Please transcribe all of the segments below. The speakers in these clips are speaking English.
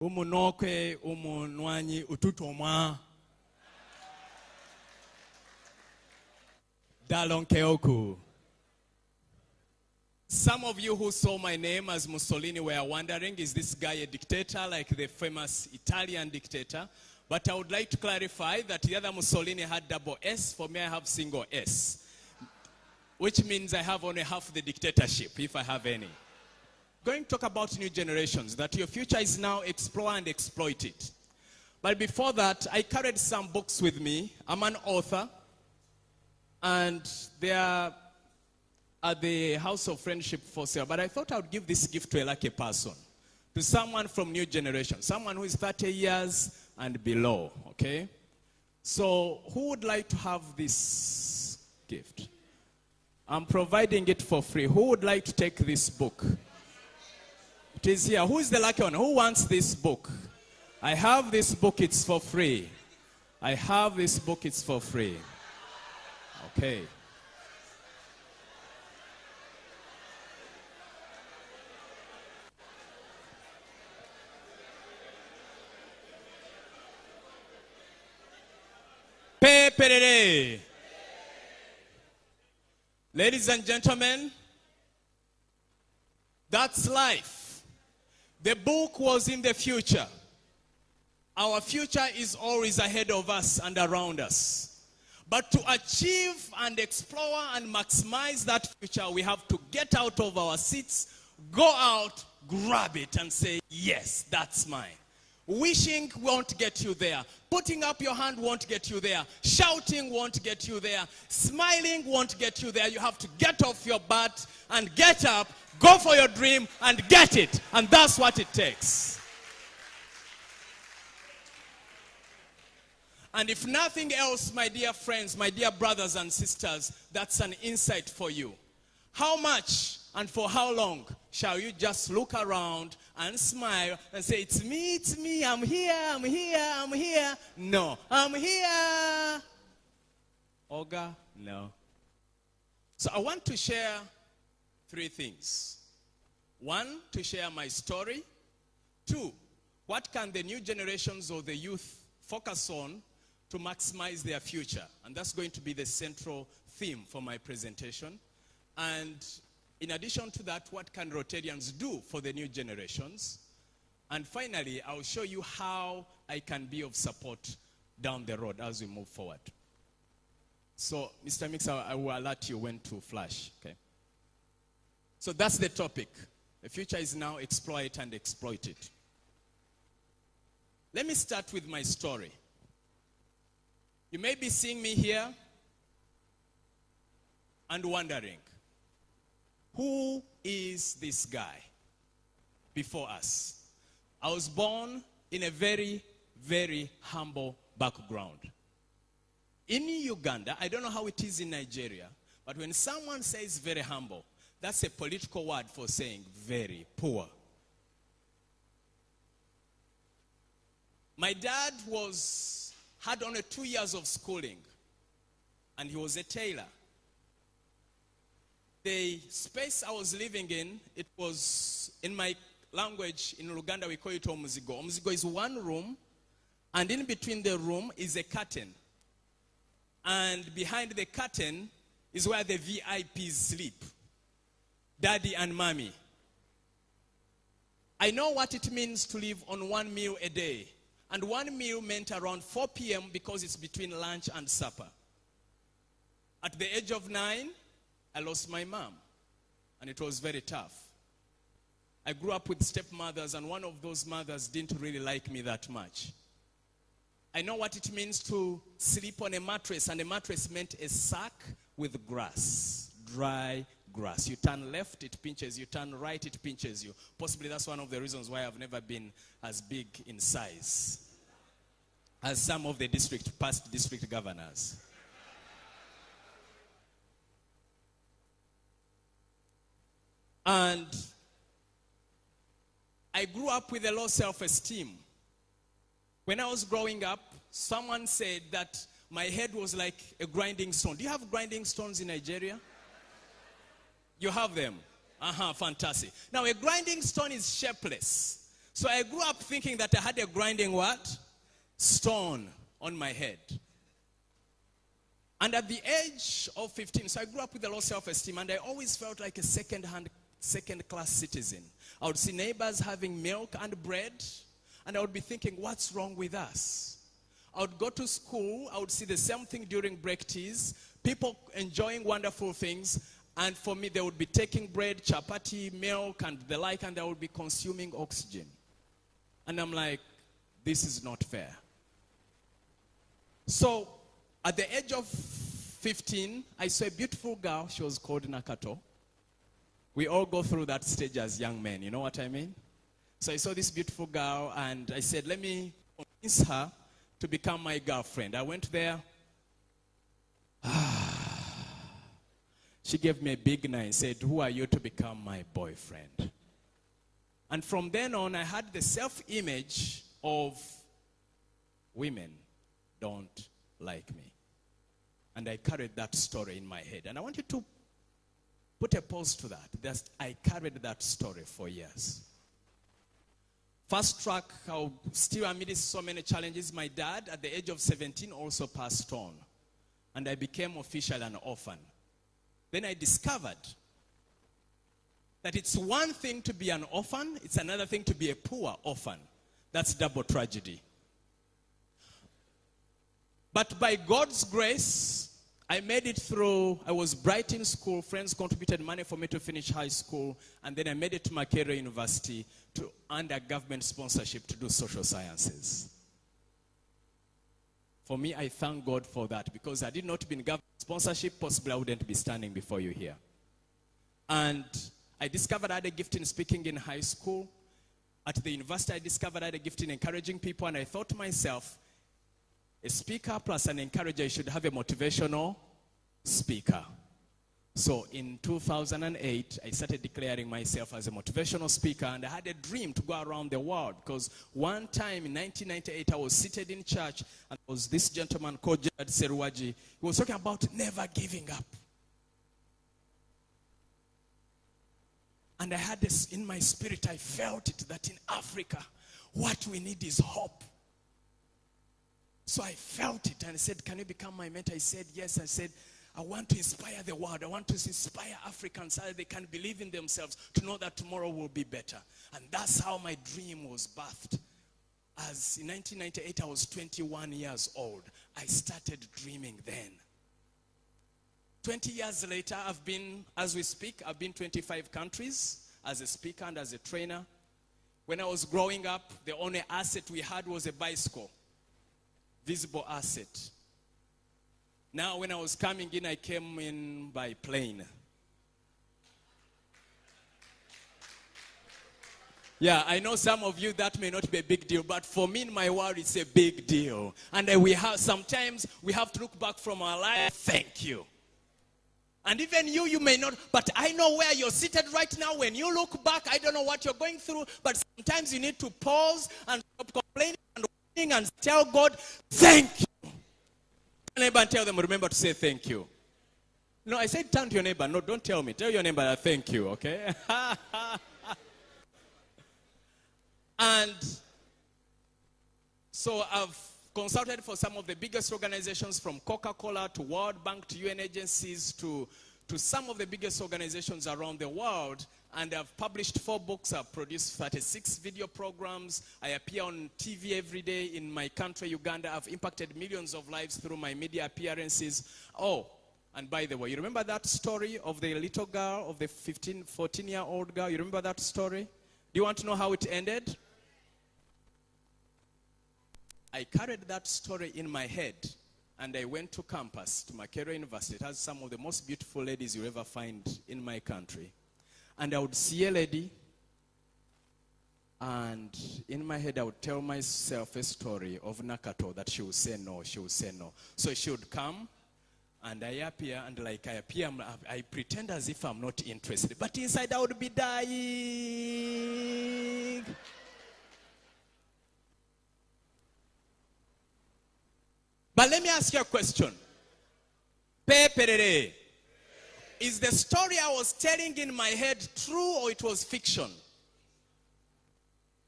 Umunokwe umunwanyi ututomwa. Dalonkeoku. Some of you who saw my name as Mussolini were wondering, is this guy a dictator like the famous Italian dictator? But I would like to clarify that the other Mussolini had double S. For me, I have single S. Which means I have only half the dictatorship, if I have any. Going to talk about new generations, that your future is now explore and exploit it. But before that, I carried some books with me. I'm an author. And they are at the House of Friendship for sale. But I thought I would give this gift to a lucky person. To someone from new generation. Someone who is 30 years and below. Okay? So, who would like to have this gift? I'm providing it for free. Who would like to take this book? It is here. Who is the lucky one? Who wants this book? I have this book. It's for free. I have this book. It's for free. Okay. Peperere. Ladies and gentlemen, that's life. The book was in the future. Our future is always ahead of us and around us. But to achieve and explore and maximize that future, we have to get out of our seats, go out, grab it, and say, yes, that's mine. Wishing won't get you there. Putting up your hand won't get you there. Shouting won't get you there. Smiling won't get you there. You have to get off your butt and get up, go for your dream, and get it. And that's what it takes. And if nothing else, my dear friends, my dear brothers and sisters, that's an insight for you. How much and for how long shall you just look around and smile and say, it's me, I'm here. No, I'm here. Olga, no. So I want to share 3 things. 1, to share my story. 2, what can the new generations or the youth focus on to maximize their future? And that's going to be the central theme for my presentation. And in addition to that, what can Rotarians do for the new generations? And finally, I'll show you how I can be of support down the road as we move forward. So, Mr. Mix, I will alert you when to flash, okay? So that's the topic. The future is now exploit and exploit it. Let me start with my story. You may be seeing me here and wondering, who is this guy before us? I was born in a very, very humble background. In Uganda, I don't know how it is in Nigeria, but when someone says very humble, that's a political word for saying very poor. My dad had only 2 years of schooling, and he was a tailor. The space I was living in, it was, in my language, in Uganda we call it omuzigo. Omuzigo is one room, and in between the room is a curtain. And behind the curtain is where the VIPs sleep. Daddy and mommy. I know what it means to live on 1 meal a day. And 1 meal meant around 4 p.m. because it's between lunch and supper. At the age of 9, I lost my mom. And it was very tough. I grew up with stepmothers, and one of those mothers didn't really like me that much. I know what it means to sleep on a mattress, and a mattress meant a sack with grass, dry grass. You turn left, it pinches you. Turn right, it pinches you. Possibly that's one of the reasons why I've never been as big in size as some of the past district governors. And I grew up with a low self-esteem. When I was growing up, someone said that my head was like a grinding stone. Do you have grinding stones in Nigeria? You have them? Fantastic. Now, a grinding stone is shapeless. So I grew up thinking that I had a grinding what? Stone on my head. And at the age of 15, so I grew up with a low self-esteem, and I always felt like a second-class citizen. I would see neighbors having milk and bread, and I would be thinking, what's wrong with us? I would go to school, I would see the same thing during break teas, people enjoying wonderful things, and for me, they would be taking bread, chapati, milk, and the like, and they would be consuming oxygen. And I'm like, this is not fair. So, at the age of 15, I saw a beautiful girl. She was called Nakato. We all go through that stage as young men. You know what I mean? So I saw this beautiful girl, and I said, let me convince her to become my girlfriend. I went there. She gave me a big nine, said, who are you to become my boyfriend? And from then on, I had the self-image of women don't like me. And I carried that story in my head. And I want you to put a pause to that. I carried that story for years. Fast track, still amidst so many challenges, my dad, at the age of 17, also passed on. And I became officially an orphan. Then I discovered that it's one thing to be an orphan, it's another thing to be a poor orphan. That's double tragedy. But by God's grace, I made it through. I was bright in school. Friends contributed money for me to finish high school. And then I made it to Makerere University under government sponsorship to do social sciences. For me, I thank God for that, because had it not been government sponsorship, possibly I wouldn't be standing before you here. And I discovered I had a gift in speaking in high school. At the university, I discovered I had a gift in encouraging people. And I thought to myself, a speaker plus an encourager should have a motivational speaker. So in 2008, I started declaring myself as a motivational speaker, and I had a dream to go around the world, because one time in 1998, I was seated in church, and there was this gentleman called Gerard Seruwaji. He was talking about never giving up. And I had this in my spirit, I felt it, that in Africa, what we need is hope. So I felt it, and I said, can you become my mentor? I said, yes. I said, I want to inspire the world. I want to inspire Africans so that they can believe in themselves, to know that tomorrow will be better. And that's how my dream was birthed. As in 1998, I was 21 years old. I started dreaming then. 20 years later, I've been, as we speak, I've been 25 countries as a speaker and as a trainer. When I was growing up, the only asset we had was a bicycle. Visible asset. Now, when I was coming in, I came in by plane. Yeah, I know some of you that may not be a big deal, but for me in my world, it's a big deal. And sometimes we have to look back from our life. Thank you. And even you may not, but I know where you're seated right now. When you look back, I don't know what you're going through, but sometimes you need to pause and stop complaining and tell God, thank you. Neighbor and tell them, remember to say thank you. No, I said turn to your neighbor. No, don't tell me. Tell your neighbor that thank you, okay? And so I've consulted for some of the biggest organizations, from Coca-Cola to World Bank to UN agencies to some of the biggest organizations around the world. And I've published 4 books. I've produced 36 video programs. I appear on TV every day in my country, Uganda. I've impacted millions of lives through my media appearances. Oh, and by the way, you remember that story of the little girl, of the 14-year-old girl? You remember that story? Do you want to know how it ended? I carried that story in my head, and I went to campus, to Makerere University. It has some of the most beautiful ladies you'll ever find in my country. And I would see a lady, and in my head I would tell myself a story of Nakato, that she would say no, she would say no. So she would come, and I appear, and like I appear, I pretend as if I'm not interested. But inside I would be dying. But let me ask you a question. Peperere. Is the story I was telling in my head true, or it was fiction?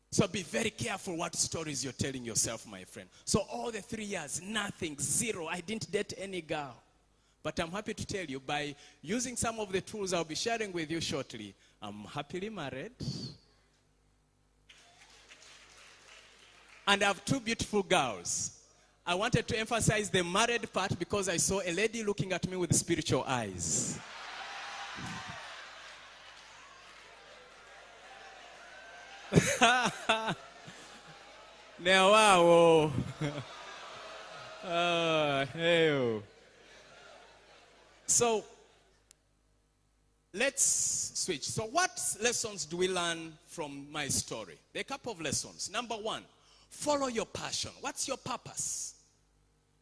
So be very careful what stories you're telling yourself, my friend. So all the 3 years, nothing, zero. I didn't date any girl. But I'm happy to tell you, by using some of the tools I'll be sharing with you shortly, I'm happily married. And I have 2 beautiful girls. I wanted to emphasize the married part because I saw a lady looking at me with spiritual eyes. Now, wow. Hey. So, let's switch. So, what lessons do we learn from my story? There are a couple of lessons. Number 1, follow your passion. What's your purpose?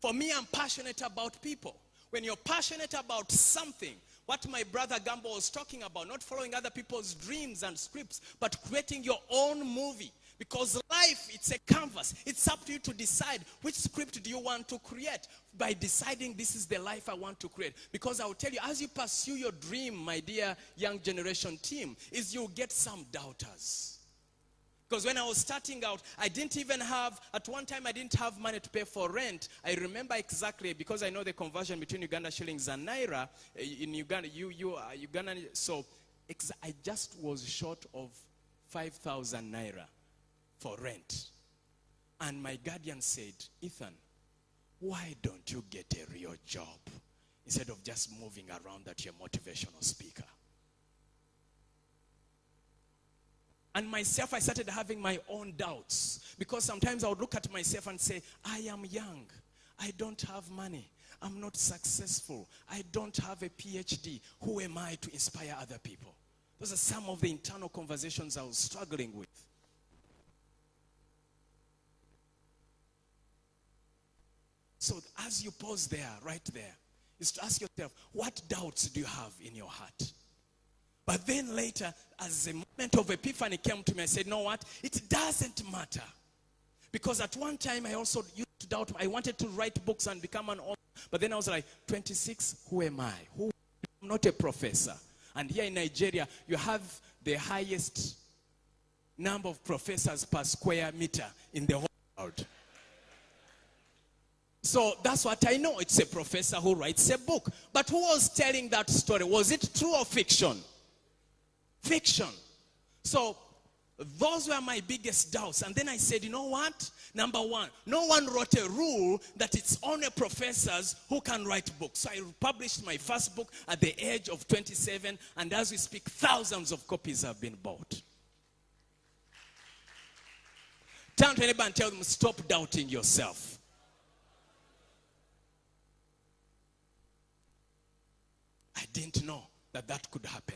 For me, I'm passionate about people. When you're passionate about something, what my brother Gambo was talking about, not following other people's dreams and scripts, but creating your own movie. Because life, it's a canvas. It's up to you to decide which script do you want to create by deciding this is the life I want to create. Because I will tell you, as you pursue your dream, my dear young generation team, is you'll get some doubters. Because when I was starting out, I didn't even have, at one time I didn't have money to pay for rent. I remember exactly, because I know the conversion between Uganda shillings and Naira. In Uganda, Uganda, so I just was short of 5,000 Naira for rent. And my guardian said, Ethan, why don't you get a real job instead of just moving around that you're a motivational speaker? And myself, I started having my own doubts, because sometimes I would look at myself and say, I am young, I don't have money, I'm not successful, I don't have a PhD. Who am I to inspire other people? Those are some of the internal conversations I was struggling with. So as you pause there, right there, is to ask yourself, what doubts do you have in your heart? But then later, as a moment of epiphany came to me, I said, you know what? It doesn't matter. Because at one time, I also used to doubt. I wanted to write books and become an author. But then I was like, 26, who am I? I'm not a professor. And here in Nigeria, you have the highest number of professors per square meter in the whole world. So that's what I know. It's a professor who writes a book. But who was telling that story? Was it true or fiction? Fiction. So those were my biggest doubts. And then I said, you know what? Number 1, no one wrote a rule that it's only professors who can write books. So I published my first book at the age of 27. And as we speak, thousands of copies have been bought. Turn to anybody and tell them, stop doubting yourself. I didn't know that that could happen.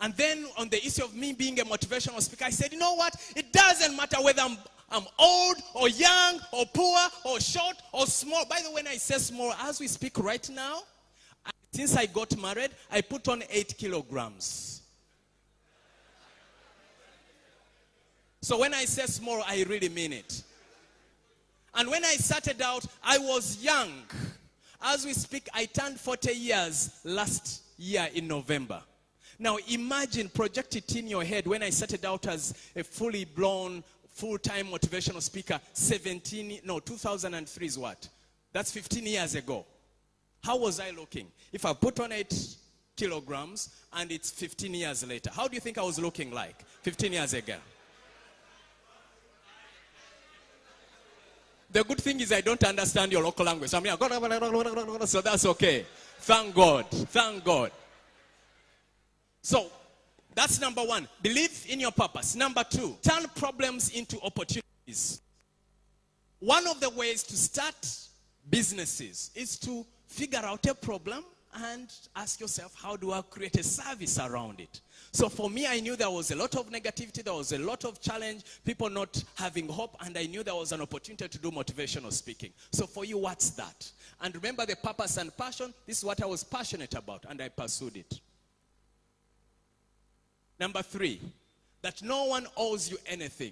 And then on the issue of me being a motivational speaker, I said, you know what? It doesn't matter whether I'm old or young or poor or short or small. By the way, when I say small, as we speak right now, since I got married, I put on 8 kilograms. So when I say small, I really mean it. And when I started out, I was young. As we speak, I turned 40 years last year in November. Now imagine, project it in your head, when I started out as a fully blown, full-time motivational speaker, 2003 is what? That's 15 years ago. How was I looking? If I put on 8 kilograms and it's 15 years later, how do you think I was looking like 15 years ago? The good thing is I don't understand your local language. So that's okay. Thank God. Thank God. So, that's number 1. Believe in your purpose. Number 2, turn problems into opportunities. One of the ways to start businesses is to figure out a problem and ask yourself, how do I create a service around it? So for me, I knew there was a lot of negativity, there was a lot of challenge, people not having hope, and I knew there was an opportunity to do motivational speaking. So for you, what's that? And remember the purpose and passion. This is what I was passionate about, and I pursued it. Number 3, that no one owes you anything.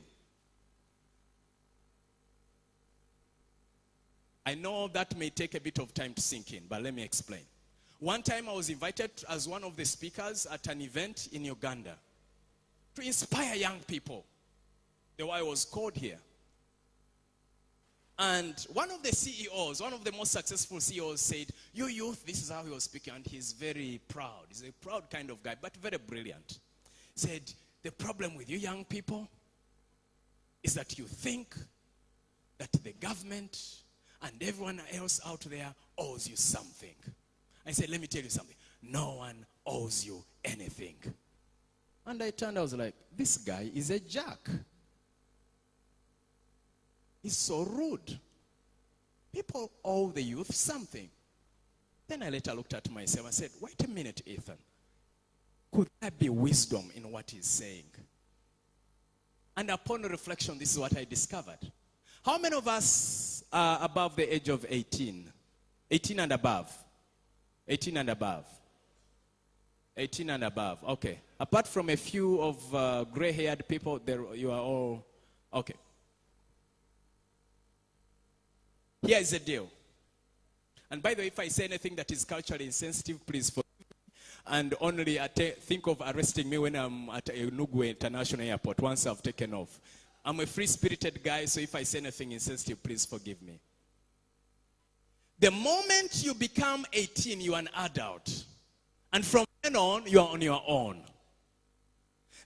I know that may take a bit of time to sink in, but let me explain. One time I was invited as one of the speakers at an event in Uganda to inspire young people. The why was called here. And one of the CEOs, one of the most successful CEOs said, you youth, this is how he was speaking, and he's very proud. He's a proud kind of guy, but very brilliant. He said, the problem with you young people is that you think that the government and everyone else out there owes you something. I said, let me tell you something. No one owes you anything. And I turned, I was like, this guy is a jerk. He's so rude. People owe the youth something. Then I later looked at myself and said, wait a minute, Ethan. Could there be wisdom in what he's saying? And upon reflection, this is what I discovered. How many of us are above the age of 18? 18 and above. 18 and above. 18 and above. Okay. Apart from a few of gray-haired people, you are all okay. Here is the deal. And by the way, if I say anything that is culturally insensitive, please forgive me. And only think of arresting me when I'm at Enugu International Airport once I've taken off. I'm a free-spirited guy, so if I say anything insensitive, please forgive me. The moment you become 18, you are an adult. And from then on, you are on your own.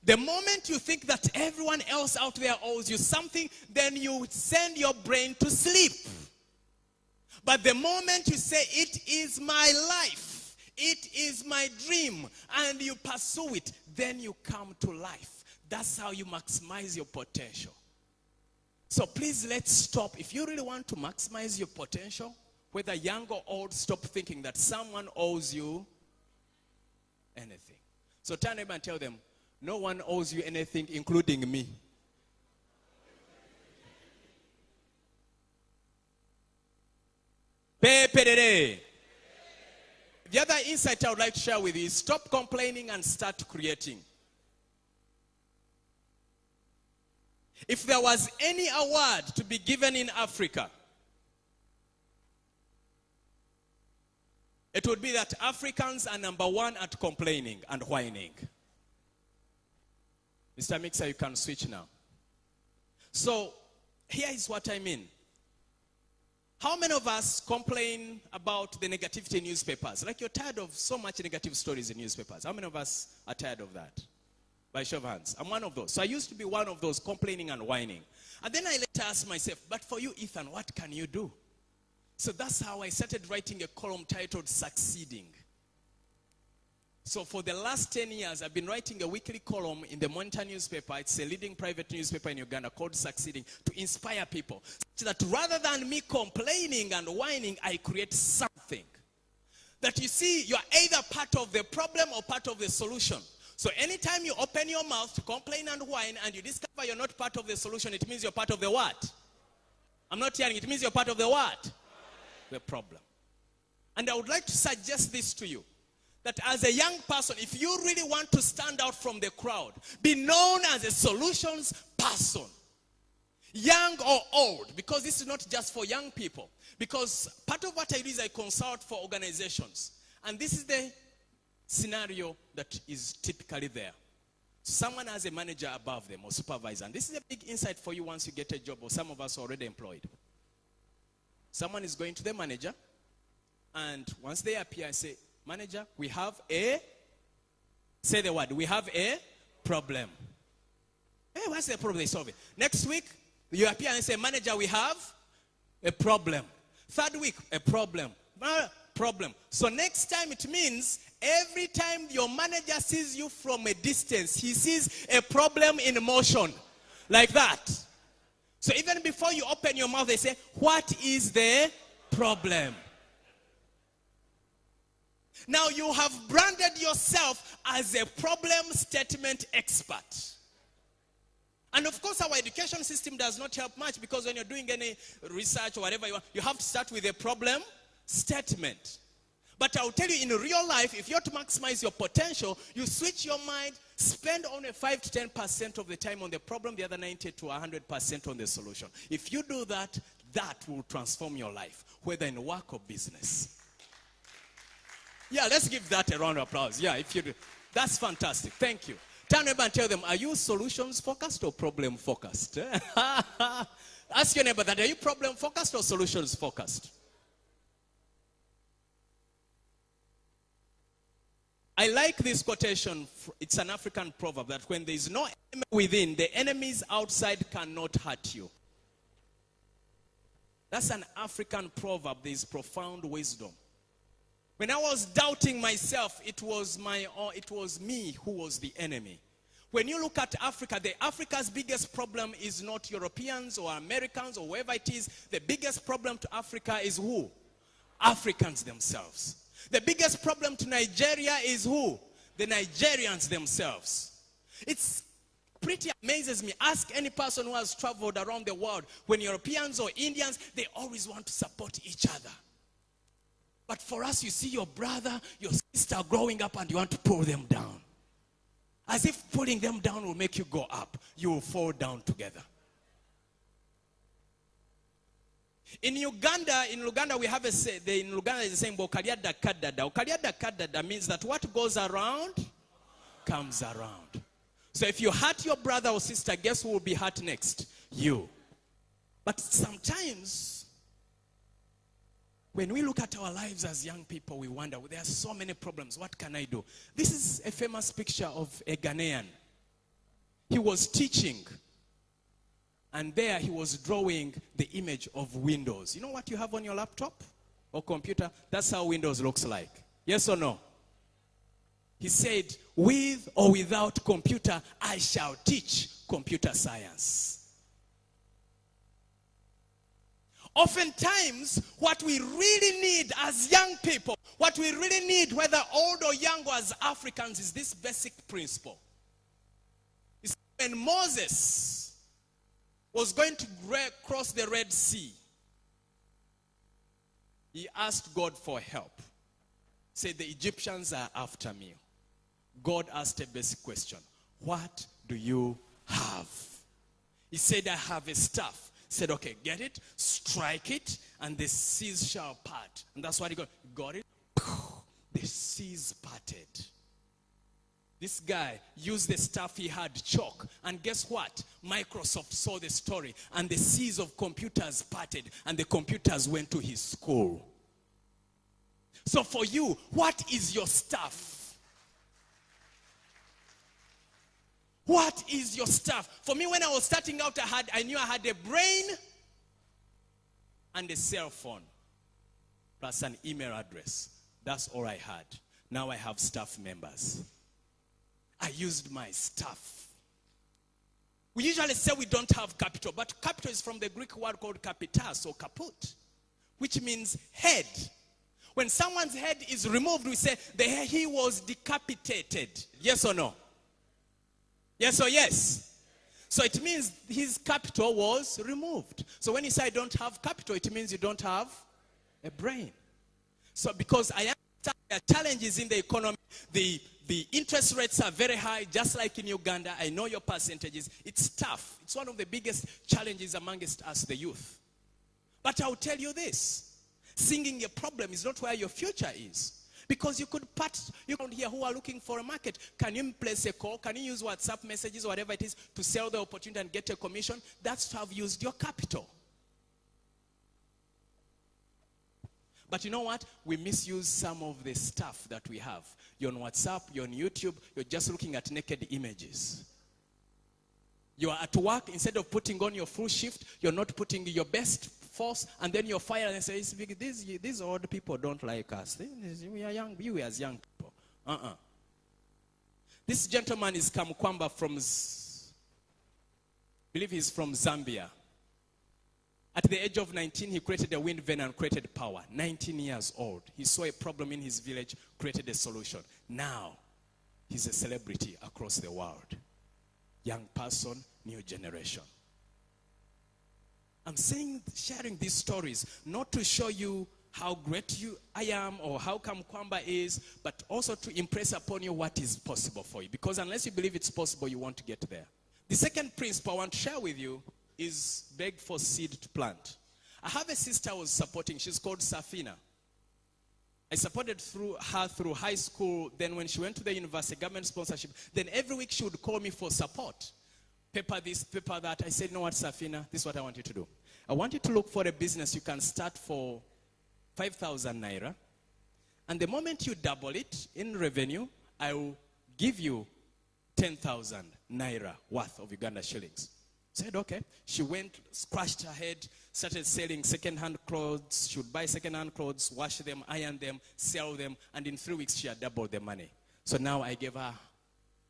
The moment you think that everyone else out there owes you something, then you send your brain to sleep. But the moment you say, it is my life, it is my dream, and you pursue it, then you come to life. That's how you maximize your potential. So please, let's stop. If you really want to maximize your potential, whether young or old, stop thinking that someone owes you anything. So turn them and tell them, no one owes you anything, including me. The other insight I would like to share with you is stop complaining and start creating. If there was any award to be given in Africa, it would be that Africans are number one at complaining and whining. Mr. Mixer, you can switch now. So, here is what I mean. How many of us complain about the negativity in newspapers? Like you're tired of so much negative stories in newspapers. How many of us are tired of that? By show of hands. I'm one of those. So I used to be one of those complaining and whining. And then I later asked myself, but for you, Ethan, what can you do? So that's how I started writing a column titled Succeeding. So for the last 10 years, I've been writing a weekly column in the Monitor newspaper. It's a leading private newspaper in Uganda called Succeeding, to inspire people. So that rather than me complaining and whining, I create something. That you see, you're either part of the problem or part of the solution. So anytime you open your mouth to complain and whine and you discover you're not part of the solution, it means you're part of the what? I'm not hearing. It means you're part of the what? The problem. And I would like to suggest this to you. That as a young person, if you really want to stand out from the crowd, be known as a solutions person. Young or old, because this is not just for young people. Because part of what I do is I consult for organizations. And this is the scenario that is typically there. Someone has a manager above them or supervisor. And this is a big insight for you once you get a job, or some of us are already employed. Someone is going to the manager, and once they appear, I say, manager, we have a, say the word, we have a problem. Hey, what's the problem they solve it? Next week, you appear and say, manager, we have a problem. Third week, a problem. Problem. So next time it means every time your manager sees you from a distance, he sees a problem in motion. Like that. So even before you open your mouth, they say, what is the problem? Now you have branded yourself as a problem statement expert. And of course our education system does not help much, because when you're doing any research or whatever you have to start with a problem statement. But I'll tell you, in real life, if you're to maximize your potential, you switch your mind, spend only 5 to 10% of the time on the problem, the other 90 to 100% on the solution. If you do that, that will transform your life, whether in work or business. Yeah, let's give that a round of applause. Yeah, if you do. That's fantastic. Thank you. Turn neighbor and tell them, are you solutions focused or problem focused? Ask your neighbor that, are you problem focused or solutions focused? I like this quotation. It's an African proverb that when there is no enemy within, the enemies outside cannot hurt you. That's an African proverb. There is profound wisdom. When I was doubting myself, it was me who was the enemy. When you look at Africa, Africa's biggest problem is not Europeans or Americans or whoever it is. The biggest problem to Africa is who? Africans themselves. The biggest problem to Nigeria is who? The Nigerians themselves. It's pretty amazes me. Ask any person who has traveled around the world. When Europeans or Indians, they always want to support each other. But for us, you see your brother, your sister growing up and you want to pull them down. As if pulling them down will make you go up. You will fall down together. In Uganda we have in Uganda is the same, Okaliada Kadada. Okaliada Kadada means that what goes around comes around. So if you hurt your brother or sister, guess who will be hurt next? You. But sometimes, when we look at our lives as young people, we wonder, well, there are so many problems. What can I do? This is a famous picture of a Ghanaian. He was teaching. And there he was drawing the image of Windows. You know what you have on your laptop or computer? That's how Windows looks like. Yes or no? He said, with or without computer, I shall teach computer science. Oftentimes, what we really need as young people, what we really need, whether old or young or as Africans, is this basic principle. It's when Moses was going to cross the Red Sea, he asked God for help. He said, the Egyptians are after me. God asked a basic question. What do you have? He said, I have a staff. He said, okay, get it, strike it, and the seas shall part. And that's what he got. Got it? The seas parted. This guy used the stuff he had, chalk. And guess what? Microsoft saw the story. And the seas of computers parted. And the computers went to his school. So for you, what is your stuff? What is your stuff? For me, when I was starting out, I knew I had a brain and a cell phone. Plus an email address. That's all I had. Now I have staff members. I used my stuff. We usually say we don't have capital, but capital is from the Greek word called kapitas or kaput, which means head. When someone's head is removed, we say he was decapitated. Yes or no? Yes or yes? So it means his capital was removed. So when you say I don't have capital, it means you don't have a brain. So because I understand there are challenges in the economy, the interest rates are very high, just like in Uganda. I know your percentages. It's tough. It's one of the biggest challenges amongst us, the youth. But I'll tell you this. Singing a problem is not where your future is. Because you could here who are looking for a market. Can you place a call? Can you use WhatsApp messages or whatever it is to sell the opportunity and get a commission? That's to have used your capital. But you know what? We misuse some of the stuff that we have. You're on WhatsApp, you're on YouTube, you're just looking at naked images. You are at work, instead of putting on your full shift, you're not putting your best force, and then you're fired and say, these old people don't like us. We are young, you as young people. This gentleman is Kamkwamba from, I believe he's from Zambia. At the age of 19, he created a wind vane and created power. 19 years old. He saw a problem in his village, created a solution. Now, he's a celebrity across the world. Young person, new generation. I'm sharing these stories, not to show you how great I am or how Kamkwamba is, but also to impress upon you what is possible for you. Because unless you believe it's possible, you want to get there. The second principle I want to share with you is beg for seed to plant. I have a sister I was supporting. She's called Safina. I supported her through high school. Then when she went to the university, government sponsorship, then every week she would call me for support. Paper this, paper that. I said, "No, what, Safina, this is what I want you to do. I want you to look for a business you can start for 5,000 naira. And the moment you double it in revenue, I will give you 10,000 naira worth of Uganda shillings." Said, okay. She went, scratched her head, started selling second-hand clothes. She would buy second-hand clothes, wash them, iron them, sell them, and in 3 weeks she had doubled the money. So now I gave her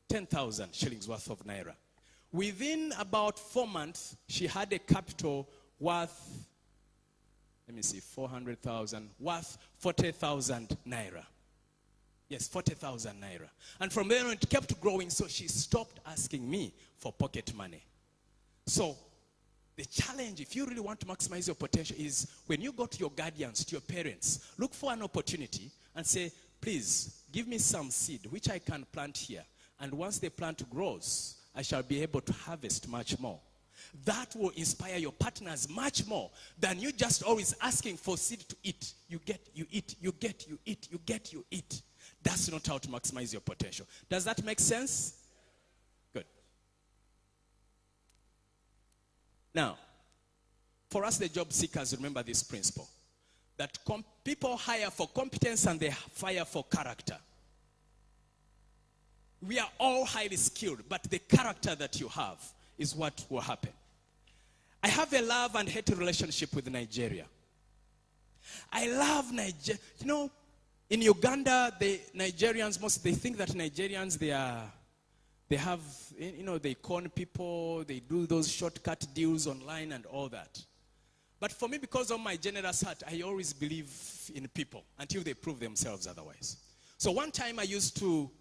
10,000 shillings worth of naira. Within about 4 months, she had a capital worth, 400,000, worth 40,000 naira. Yes, 40,000 naira. And from there on, it kept growing, so she stopped asking me for pocket money. So the challenge, if you really want to maximize your potential, is when you go to your guardians, to your parents, look for an opportunity and say, "Please, give me some seed, which I can plant here. And once the plant grows, I shall be able to harvest much more." That will inspire your partners much more than you just always asking for seed to eat. You get, you eat, you get, you eat, you get, you eat. That's not how to maximize your potential. Does that make sense? Good. Now, for us, the job seekers, remember this principle. That people hire for competence and they fire for character. We are all highly skilled, but the character that you have is what will happen. I have a love and hate relationship with Nigeria. I love Nigeria. You know, in Uganda, the Nigerians, they think that Nigerians, they con people, they do those shortcut deals online and all that. But for me, because of my generous heart, I always believe in people until they prove themselves otherwise. So one time I used to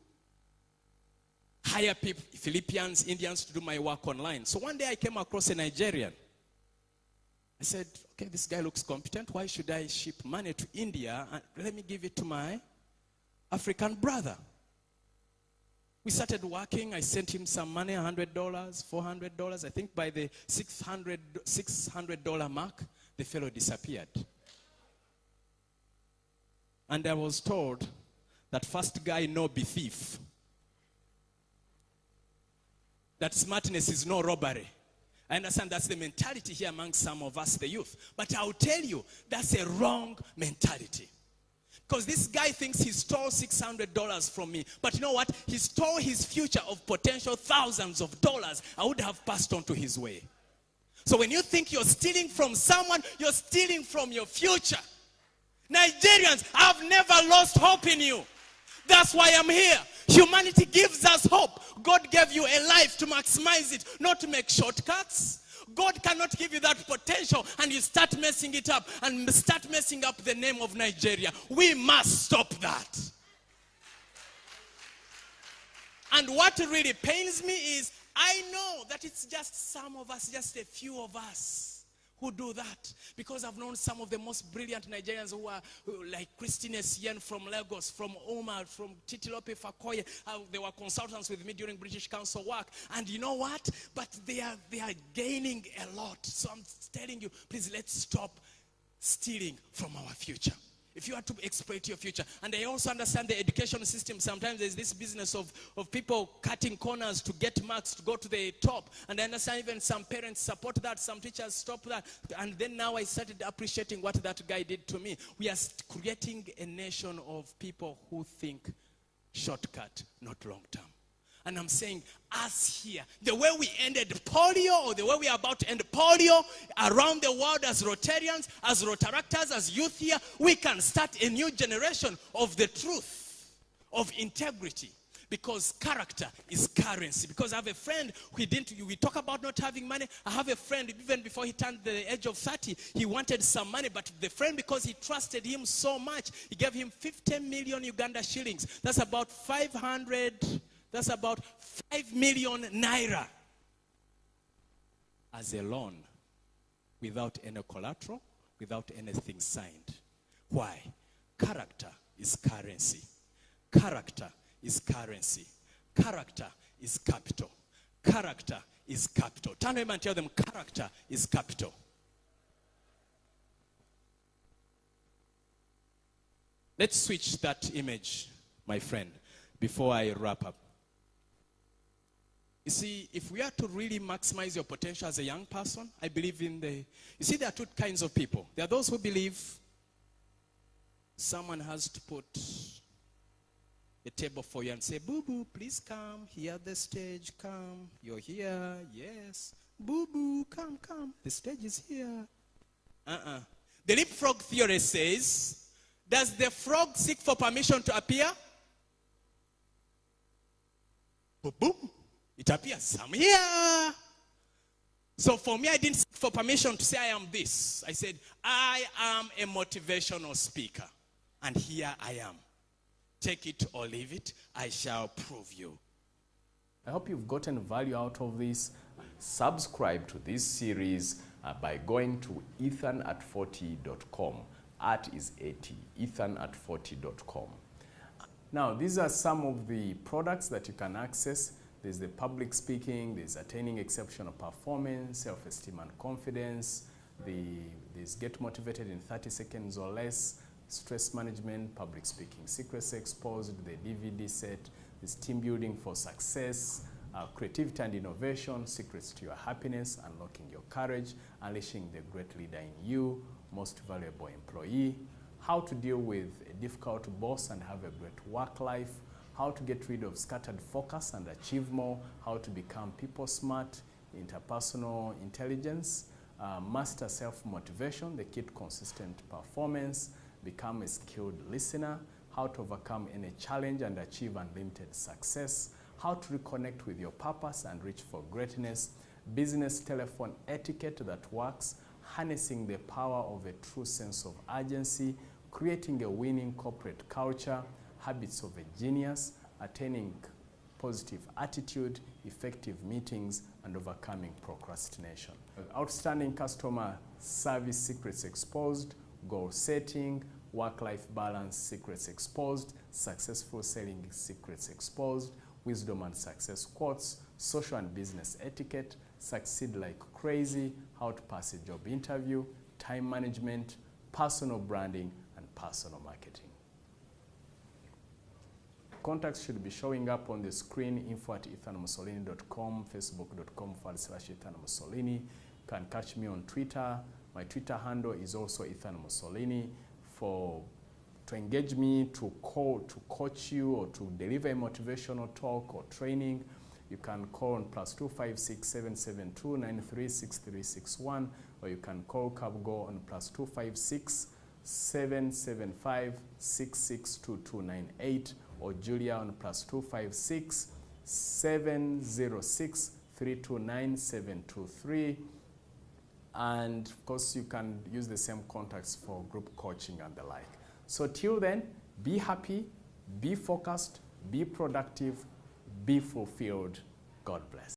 hire people, Philippines, Indians, to do my work online. So one day I came across a Nigerian. I said, okay, this guy looks competent. Why should I ship money to India? And let me give it to my African brother. We started working. I sent him some money, $100, $400. I think by the $600 mark, the fellow disappeared. And I was told that first guy no be thief. That smartness is no robbery. I understand that's the mentality here among some of us, the youth. But I'll tell you, that's a wrong mentality. Because this guy thinks he stole $600 from me. But you know what? He stole his future of potential thousands of dollars I would have passed on to his way. So when you think you're stealing from someone, you're stealing from your future. Nigerians, I've never lost hope in you. That's why I'm here. Humanity gives us hope. God gave you a life to maximize it, not to make shortcuts. God cannot give you that potential and you start messing it up and start messing up the name of Nigeria. We must stop that. And what really pains me is I know that it's just some of us, just a few of us who do that. Because I've known some of the most brilliant Nigerians who are like Christine Essien from Lagos, from Omar, from Titilope Fakoye. They were consultants with me during British Council work. And you know what? But they are gaining a lot. So I'm telling you, please let's stop stealing from our future. If you are to exploit your future. And I also understand the education system. Sometimes there's this business of people cutting corners to get marks to go to the top. And I understand even some parents support that. Some teachers stop that. And then now I started appreciating what that guy did to me. We are creating a nation of people who think shortcut, not long term. And I'm saying, us here, the way we ended polio, or the way we are about to end polio around the world as Rotarians, as Rotaractors, as youth here, we can start a new generation of the truth, of integrity. Because character is currency. Because I have a friend we talk about not having money. I have a friend, even before he turned the age of 30, he wanted some money. But the friend, because he trusted him so much, he gave him 50 million Uganda shillings. That's about 5 million naira as a loan, without any collateral, without anything signed. Why? Character is currency. Character is currency. Character is capital. Character is capital. Turn to them and tell them, character is capital. Let's switch that image, my friend, before I wrap up. You see, if we are to really maximize your potential as a young person, I believe you see, there are two kinds of people. There are those who believe someone has to put a table for you and say, boo boo, please come here, the stage, come. You're here, yes. Boo boo, come, the stage is here. The leapfrog theory says, does the frog seek for permission to appear? Boom, boom. It appears, I'm here. So for me, I didn't seek for permission to say I am this. I said, I am a motivational speaker. And here I am. Take it or leave it, I shall prove you. I hope you've gotten value out of this. Subscribe to this series by going to ethanat40.com. At is 80, ethanat40.com. Now, these are some of the products that you can access. There's the public speaking, there's attaining exceptional performance, self-esteem and confidence, there's get motivated in 30 seconds or less, stress management, public speaking secrets exposed, the DVD set, there's team building for success, creativity and innovation, secrets to your happiness, unlocking your courage, unleashing the great leader in you, most valuable employee, how to deal with a difficult boss and have a great work life, how to get rid of scattered focus and achieve more, how to become people smart, interpersonal intelligence, master self-motivation, the key to consistent performance, become a skilled listener, how to overcome any challenge and achieve unlimited success, how to reconnect with your purpose and reach for greatness, business telephone etiquette that works, harnessing the power of a true sense of urgency, creating a winning corporate culture, habits of a genius, attaining positive attitude, effective meetings, and overcoming procrastination. Outstanding customer service secrets exposed, goal setting, work-life balance secrets exposed, successful selling secrets exposed, wisdom and success quotes, social and business etiquette, succeed like crazy, how to pass a job interview, time management, personal branding, and personal marketing. Contacts should be showing up on the screen, info@ethanmussolini.com, facebook.com/ethanmussolini. You can catch me on Twitter. My Twitter handle is also Ethan Mussolini. To engage me, to coach you, or to deliver a motivational talk or training, you can call on +256 772 936361, or you can call Cabgo on +256 775 662298, or Julia on +256 706 329 723. And of course, you can use the same contacts for group coaching and the like. So till then, be happy, be focused, be productive, be fulfilled. God bless.